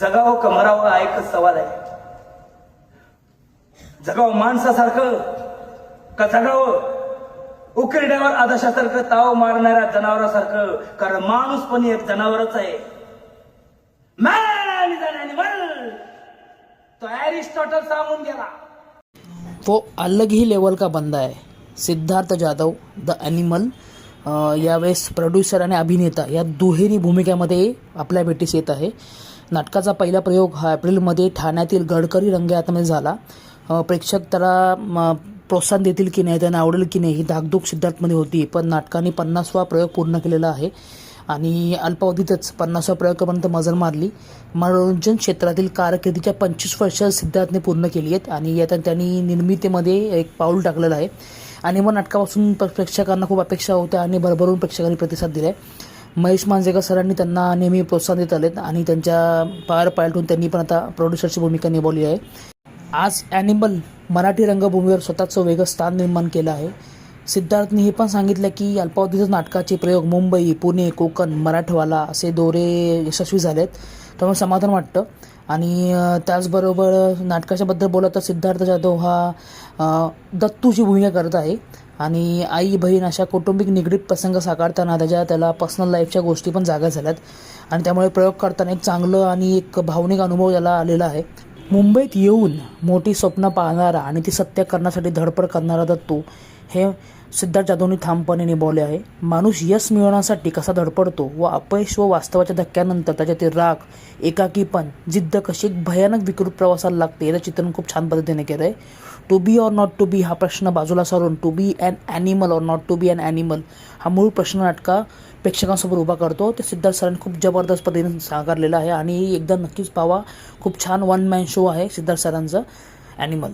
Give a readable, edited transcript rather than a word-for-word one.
जगावं का मरावं हा एकच सवाल आहे. जगावं माणसासारखं का जगावं उकिरड्यावर आदर्शासारखं ताव मारणाऱ्या जनावरासारखं. कारण माणूस पण एक जनावरच आहे. मॅन इज एन एनिमल, तो एरिस्टॉटल सांगून गेला. वो अलग ही लेवल का बंदा है. सिद्धार्थ जाधव द ॲनिमल यावेळेस प्रोड्युसर आणि अभिनेता या दुहेरी भूमिकेमध्ये आपल्या भेटीस येत आहे. नाटकाचा पहिला प्रयोग हा एप्रिलमध्ये ठाण्यातील गडकरी रंगयात्रेमध्ये झाला. प्रेक्षक त्याला प्रोत्साहन देतील की नाही, त्यांना आवडेल की नाही ही धाकधूक सिद्धार्थमध्ये होती. पण नाटकाने 50वा प्रयोग पूर्ण केलेला आहे आणि अल्पावधीतच 50व्या प्रयोगापर्यंत मजल मारली. मनोरंजन क्षेत्रातील कारकिर्दीच्या 25 वर्ष सिद्धार्थने पूर्ण केली आहेत आणि यात त्यांनी निर्मितीमध्ये एक पाऊल टाकलेलं आहे. आणि मग नाटकापासून प्रेक्षकांना खूप अपेक्षा होत्या आणि भरभरून प्रेक्षकांनी प्रतिसाद दिला आहे. महेश मांजरेकर सरांनी त्यांना नेहमी प्रोत्साहन देत आलेत आणि त्यांच्या पायावर पालटून त्यांनी पण आता प्रोड्युसरची भूमिका निभावली आहे. आज ॲनिमल मराठी रंगभूमीवर स्वतःचं वेगळं स्थान निर्माण केलं आहे. सिद्धार्थने हे पण सांगितलं की अल्पावधीतच नाटकाचे प्रयोग मुंबई, पुणे, कोकण, मराठवाडा असे दौरे यशस्वी झालेत. त्यामुळे समाधान वाटतं. आणि त्याचबरोबर नाटकाच्याबद्दल बोलत तर सिद्धार्थ जाधव हा दत्तूची भूमिका करत आहे आणि आई बहीण अशा कौटुंबिक निगडीत प्रसंग साकारताना त्याला पर्सनल लाईफच्या गोष्टी पण जागा झाल्यात आणि त्यामुळे प्रयोग करताना एक चांगलं आणि एक भावनिक अनुभव त्याला आलेला आहे. मुंबईत येऊन मोठी स्वप्न पाहणारा आणि ती सत्य करण्यासाठी धडपड करणारा दत्तू हे सिद्धार्थ जाधवने ठामपणे निभावले आहे. माणूस यश मिळवण्यासाठी कसा धडपडतो व अपयश व वास्तवाच्या धक्क्यानंतर त्याच्यातील राग, एकाकीपण, जिद्द कशी एक भयानक विकृत प्रवासाला लागते याचं चित्रण खूप छान पद्धतीने केलं आहे. To be or not to be हा प्रश्न बाजूला सारून to be an animal or not to be an animal हा मूळ प्रश्न नाटका प्रेक्षकांसमोर उभा करतो. ते सिद्धार्थ सरांनी खूप जबरदस्त पद्धतीने साकारलेला आहे आणि एकदा नक्कीच पावा. खूप छान वन मॅन शो आहे सिद्धार्थ सरांचा ॲनिमल.